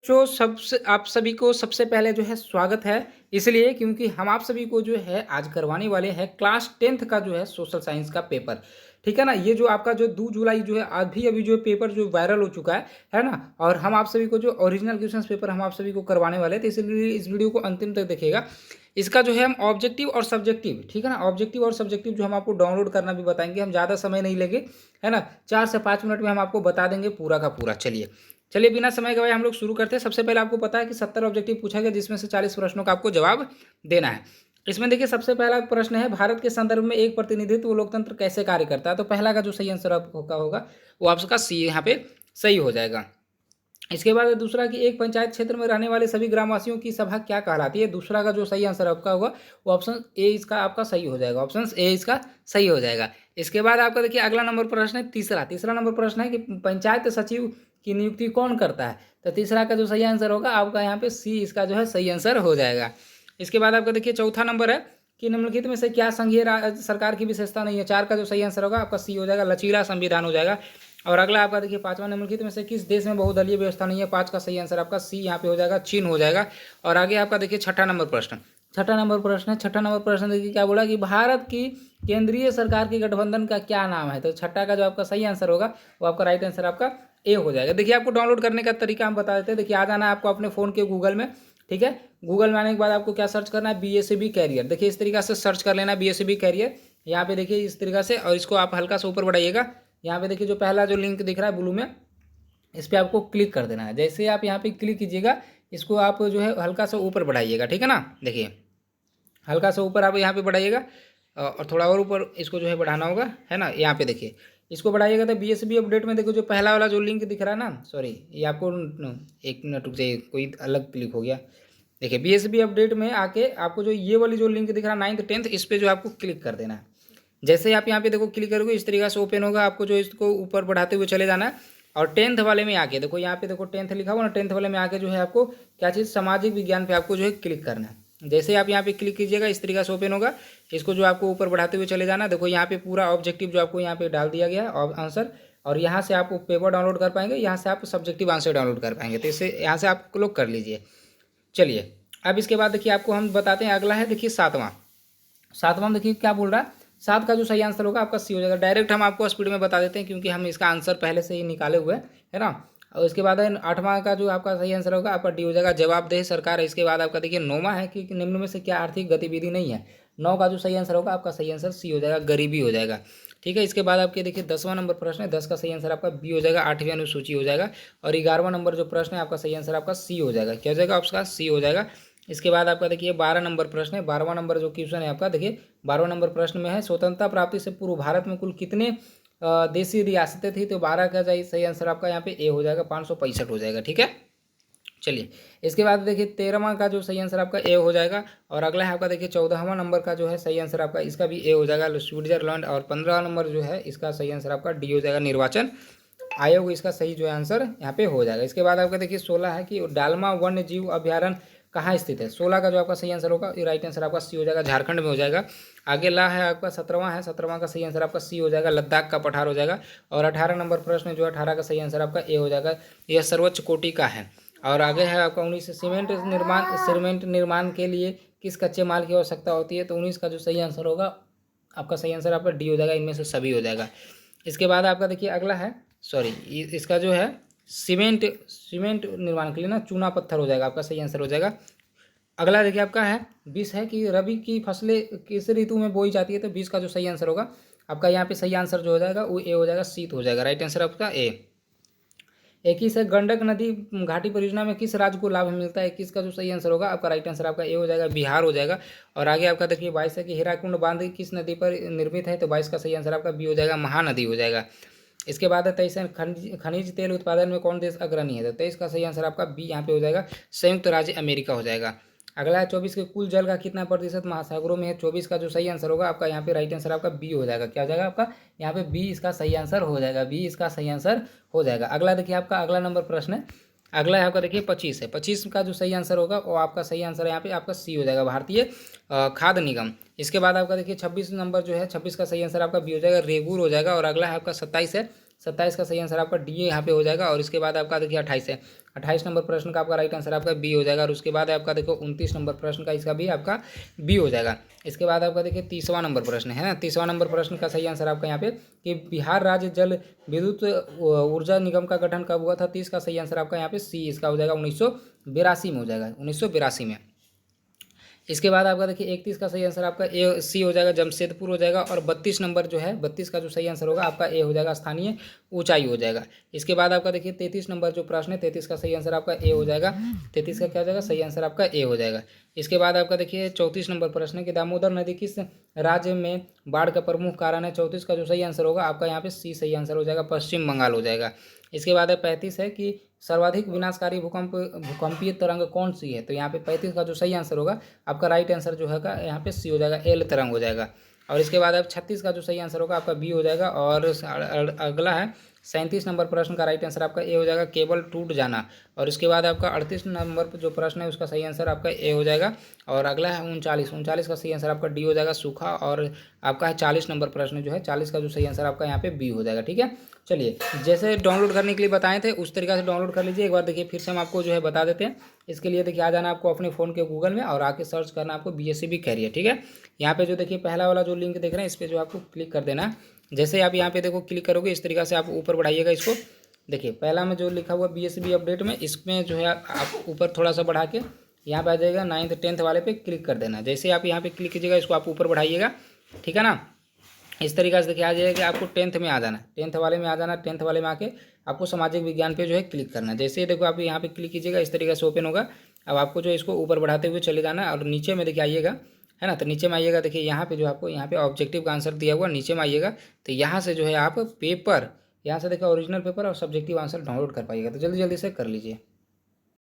जो सबसे आप सभी को सबसे पहले जो है स्वागत है, इसलिए क्योंकि हम आप सभी को जो है आज करवाने वाले हैं क्लास 10th का जो है सोशल साइंस का पेपर। ठीक है ना? ये जो आपका जो 2 जुलाई जो है अभी-अभी जो पेपर जो वायरल हो चुका है ना? और हम आप सभी को जो ओरिजिनल क्वेश्चंस पेपर हम आप सभी को करवाने वाले हैं, तो इसलिए इस वीडियो को अंतिम तक देखिएगा। इसका जो है हम ऑब्जेक्टिव और सब्जेक्टिव, ठीक है ना? ऑब्जेक्टिव और सब्जेक्टिव जो हम आपको डाउनलोड करना भी बताएँगे, हम ज़्यादा समय नहीं लेंगे, है ना? 4 से 5 मिनट में हम आपको बता देंगे पूरा का पूरा। चलिए बिना समय गवाए हम लोग शुरू करते हैं। सबसे पहले आपको पता है कि 70 ऑब्जेक्टिव पूछा गया जिसमें से 40 प्रश्नों का आपको जवाब देना है। इसमें देखिए सबसे पहला प्रश्न है, भारत के संदर्भ में एक प्रतिनिधित्व लोकतंत्र कैसे कार्य करता है? तो पहला का जो सही आंसर आपका होगा वो आपका सी यहाँ पे सही हो जाएगा। इसके बाद दूसरा कि एक पंचायत क्षेत्र में रहने वाले सभी ग्रामवासियों की सभा क्या कहलाती है? दूसरा का जो सही आंसर आपका होगा वो ऑप्शन ए इसका आपका सही हो जाएगा। ऑप्शन ए इसका सही हो जाएगा। इसके बाद आपका देखिए अगला नंबर प्रश्न है तीसरा नंबर प्रश्न है कि पंचायत सचिव की नियुक्ति कौन करता है? तो तीसरा का जो सही आंसर होगा आपका यहाँ पे सी इसका जो है सही आंसर हो जाएगा। इसके बाद आपका देखिए चौथा नंबर है कि निम्नलिखित में से क्या संघीय सरकार की विशेषता नहीं है? 4 का जो सही आंसर होगा आपका सी हो जाएगा, लचीला संविधान हो जाएगा। और अगला आपका देखिए 5वां, निम्नलिखित में से किस देश में बहुदलीय व्यवस्था नहीं है? 5 का सही आंसर आपका सी यहाँ पे हो जाएगा, चीन हो जाएगा। और आगे आपका देखिए छठा नंबर प्रश्न देखिए क्या बोला कि भारत की केंद्रीय सरकार के गठबंधन का क्या नाम है? तो छठा का जो आपका सही आंसर होगा वो आपका राइट आंसर आपका ए हो जाएगा। देखिए आपको डाउनलोड करने का तरीका हम बता देते हैं। देखिए आ जाना है आपको अपने फ़ोन के गूगल में, ठीक है? गूगल में आने के बाद आपको क्या सर्च करना है? BSB career. देखिए इस तरीका से सर्च कर लेना बीएसबी कैरियर। यहाँ पे देखिए इस तरीका से, और इसको आप हल्का सा ऊपर बढ़ाइएगा। यहाँ पे देखिए जो पहला जो लिंक दिख रहा है ब्लू में, इस पर आपको क्लिक कर देना है। जैसे आप यहाँ पे क्लिक कीजिएगा, इसको आप जो है हल्का सा ऊपर बढ़ाइएगा, ठीक है ना? देखिए हल्का सा ऊपर आप यहाँ पे बढ़ाइएगा, और थोड़ा और ऊपर इसको जो है बढ़ाना होगा, है ना? यहाँ पे देखिए इसको बढ़ाइएगा तो बीएसबी अपडेट में देखो जो पहला वाला जो लिंक दिख रहा है ना, सॉरी ये आपको एक मिनट रुक जाइए, कोई अलग क्लिक हो गया। देखिए बीएसबी अपडेट में आके आपको जो ये वाली जो लिंक दिख रहा है 9th 10th, इस पर जो आपको क्लिक कर देना है। जैसे ही आप यहाँ पे देखो क्लिक करोगे इस तरीके से ओपन होगा, आपको जो इसको ऊपर बढ़ाते हुए चले जाना है। और 10th वाले में आके देखो, यहाँ पे देखो 10th लिखा हुआ ना, 10th वाले में आके जो है आपको क्या चीज़, सामाजिक विज्ञान पे आपको जो है क्लिक करना है। जैसे ही आप यहाँ पे क्लिक कीजिएगा इस तरीके से ओपन होगा। इसको जो आपको ऊपर बढ़ाते हुए चले जाना, देखो यहाँ पे पूरा ऑब्जेक्टिव जो आपको यहाँ पे डाल दिया गया है आंसर। और यहाँ से आप पेपर डाउनलोड कर पाएंगे, यहाँ से आप सब्जेक्टिव आंसर डाउनलोड कर पाएंगे। तो इससे यहाँ से आप लोग कर लीजिए। चलिए अब इसके बाद देखिए आपको हम बताते हैं, अगला है देखिए सातवां में देखिए क्या बोल रहा है। 7 का जो सही आंसर होगा आपका सी हो जाएगा। डायरेक्ट हम आपको स्पीड में बता देते हैं क्योंकि हम इसका आंसर पहले से ही निकाले हुए है ना। और इसके बाद है 8वां का जो आपका सही आंसर होगा आपका डी हो जाएगा, जवाबदेह सरकार है। इसके बाद आपका देखिए 9वां है कि निम्न में से क्या आर्थिक गतिविधि नहीं है? 9 का जो सही आंसर होगा आपका सही आंसर सी हो जाएगा, गरीबी हो जाएगा। ठीक है, इसके बाद आपके देखिए 10वां नंबर प्रश्न है, 10 का सही आंसर आपका बी हो जाएगा, 8वीं अनुसूची हो जाएगा। और 11वां नंबर जो प्रश्न है आपका सही आंसर आपका सी हो जाएगा। क्या हो जाएगा आपका? सी हो जाएगा। इसके बाद आपका देखिए 12 नंबर प्रश्न है, 12वां नंबर जो क्वेश्चन है आपका देखिए 12वां नंबर प्रश्न में है, स्वतंत्रता प्राप्ति से पूर्व भारत में कुल कितने देशी रियासतें थी? तो 12 का सही आंसर आपका यहाँ पे ए हो जाएगा, 565 हो जाएगा। ठीक है, चलिए इसके बाद देखिए 13वां का जो सही आंसर आपका ए हो जाएगा। और अगला है आपका देखिए 14वां नंबर का जो है सही आंसर आपका, इसका भी ए हो जाएगा, स्विट्जरलैंड। और 15वां नंबर जो है इसका सही आंसर आपका डी हो जाएगा, निर्वाचन आयोग। इसका सही जो है आंसर यहाँ पे हो जाएगा। इसके बाद आपका देखिए 16 है कि डालमा वन्य जीव अभ्यारण्य कहाँ स्थित है? 16 का जो आपका सही आंसर होगा राइट आंसर आपका सी हो जाएगा, झारखंड में हो जाएगा। आगे ला है आपका 17वां है, 17वां का सही आंसर आपका सी हो जाएगा, लद्दाख का पठार हो जाएगा। और 18 नंबर प्रश्न जो 18 का सही आंसर आपका ए हो जाएगा, यह सर्वोच्च कोटि का है। और आगे है आपका 19 सीमेंट निर्माण के लिए किस कच्चे माल की आवश्यकता होती है? तो 19 का जो सही आंसर होगा आपका सही आंसर आपका डी हो जाएगा, इनमें से सभी हो जाएगा। इसके बाद आपका देखिए अगला है, सॉरी इसका जो है सीमेंट निर्माण के लिए ना चूना पत्थर हो जाएगा, आपका सही आंसर हो जाएगा। अगला देखिए आपका है 20 है कि रबी की फसलें किस ऋतु में बोई जाती है? तो 20 का जो सही आंसर होगा आपका यहाँ पे सही आंसर जो हो जाएगा वो ए हो जाएगा, शीत हो जाएगा, राइट आंसर आपका ए। 21 है गंडक नदी घाटी परियोजना में किस राज्य को लाभ मिलता है? 21 का जो सही आंसर होगा आपका राइट आंसर आपका ए हो जाएगा, बिहार हो जाएगा। और आगे आपका देखिए 22 है कि हीराकुंड बांध किस नदी पर निर्मित है? तो 22 का सही आंसर आपका बी हो जाएगा, महानदी हो जाएगा। इसके बाद है 23 है खनिज तेल उत्पादन में कौन देश अग्रणी है? तो 23 का सही आंसर आपका बी यहाँ पे हो जाएगा, संयुक्त राज्य अमेरिका हो जाएगा। अगला है 24 के कुल जल का कितना प्रतिशत महासागरों में है? 24 का जो सही आंसर होगा आपका यहाँ पे राइट आंसर आपका बी हो जाएगा। क्या हो जाएगा आपका यहाँ पे बी इसका सही आंसर हो जाएगा, बी इसका सही आंसर हो जाएगा। अगला देखिए आपका अगला नंबर प्रश्न है, अगला है आपका देखिए 25 है, 25 का जो सही आंसर होगा वो आपका सही आंसर यहाँ पे आपका सी हो जाएगा, भारतीय खाद्य निगम। इसके बाद आपका देखिए 26 नंबर जो है 26 का सही आंसर आपका बी हो जाएगा, रेगुर हो जाएगा। और अगला है आपका 27 है, 27 का सही आंसर आपका डी यहाँ पे हो जाएगा। और इसके बाद आपका देखिए 28 है, 28 नंबर प्रश्न का आपका राइट आंसर आपका बी हो जाएगा। और उसके बाद आपका देखो 29 नंबर प्रश्न का इसका भी आपका बी हो जाएगा। इसके बाद आपका देखिए 30वां नंबर प्रश्न है ना, 30वां नंबर प्रश्न का सही आंसर आपका यहाँ पे कि बिहार राज्य जल विद्युत ऊर्जा निगम का गठन कब हुआ था। 30 का सही आंसर आपका यहाँ पे सी इसका हो जाएगा, 1982 में हो जाएगा, 1982 में। इसके बाद आपका देखिए 31 का सही आंसर आपका ए सी हो जाएगा, जमशेदपुर हो जाएगा। और 32 नंबर जो है, 32 का जो सही आंसर होगा आपका ए हो जाएगा, स्थानीय ऊंचाई हो जाएगा। इसके बाद आपका देखिए 33 नंबर जो प्रश्न है, 33 का सही आंसर आपका ए हो जाएगा, 33 का क्या हो जाएगा, सही आंसर आपका ए हो जाएगा। इसके बाद आपका देखिए 34 नंबर प्रश्न है कि दामोदर नदी किस राज्य में बाढ़ का प्रमुख कारण है। 34 का जो सही आंसर होगा आपका यहाँ पे सी सही आंसर हो जाएगा, पश्चिम बंगाल हो जाएगा। इसके बाद 35 है कि सर्वाधिक विनाशकारी भूकंपीय तरंग कौन सी है। तो यहाँ पे 35 का जो सही आंसर होगा आपका राइट आंसर जो है यहाँ पे सी हो जाएगा, एल तरंग हो जाएगा। और इसके बाद अब 36 का जो सही आंसर होगा आपका बी हो जाएगा। और अगला है 37 नंबर प्रश्न का राइट आंसर आपका ए हो जाएगा, केबल टूट जाना। और इसके बाद आपका 38 नंबर जो प्रश्न है उसका सही आंसर आपका ए हो जाएगा। और अगला है 39 का सही आंसर आपका डी हो जाएगा, सूखा। और आपका है 40 नंबर प्रश्न जो है, 40 का जो सही आंसर आपका यहाँ पे बी हो जाएगा। ठीक है, चलिए जैसे डाउनलोड करने के लिए बताए थे उस तरीक़ा से डाउनलोड कर लीजिए। एक बार देखिए फिर से हम आपको जो है बता देते हैं। इसके लिए देखिए आ जाना आपको अपने फ़ोन के गूगल में और आके सर्च करना आपको BSc कैरियर। ठीक है, यहाँ पे जो देखिए पहला वाला जो लिंक देख रहे हैं इस पर जो आपको क्लिक कर देना है। जैसे आप यहाँ पे देखो क्लिक करोगे इस तरीक़ा से आप ऊपर बढ़ाइएगा इसको। देखिए पहला में जो लिखा हुआ BSc अपडेट में, इसमें जो है आप ऊपर थोड़ा सा बढ़ा के यहाँ पे आ जाएगा 9th 10th वाले पे क्लिक कर देना। जैसे आप यहाँ पे क्लिक कीजिएगा इसको आप ऊपर बढ़ाइएगा, ठीक है ना। इस तरीक़े से देखिए आ जाएगा कि आपको 10th में आ जाना, 10th वाले में आ जाना। 10th वाले में आके आपको सामाजिक विज्ञान पे जो है क्लिक करना है। जैसे देखो आप यहाँ पे क्लिक कीजिएगा इस तरीके से ओपन होगा। अब आपको जो इसको ऊपर बढ़ाते हुए चले जाना और नीचे में देखिए आइएगा, है ना। तो नीचे में आइएगा, देखिए यहाँ पे जो आपको यहाँ पे ऑब्जेक्टिव का आंसर दिया हुआ, नीचे में आइएगा तो यहाँ से जो है आप पेपर, यहाँ से देखिए ओरिजिनल पेपर और सब्जेक्टिव आंसर डाउनलोड कर पाइएगा। तो जल्दी जल्दी से कर लीजिए।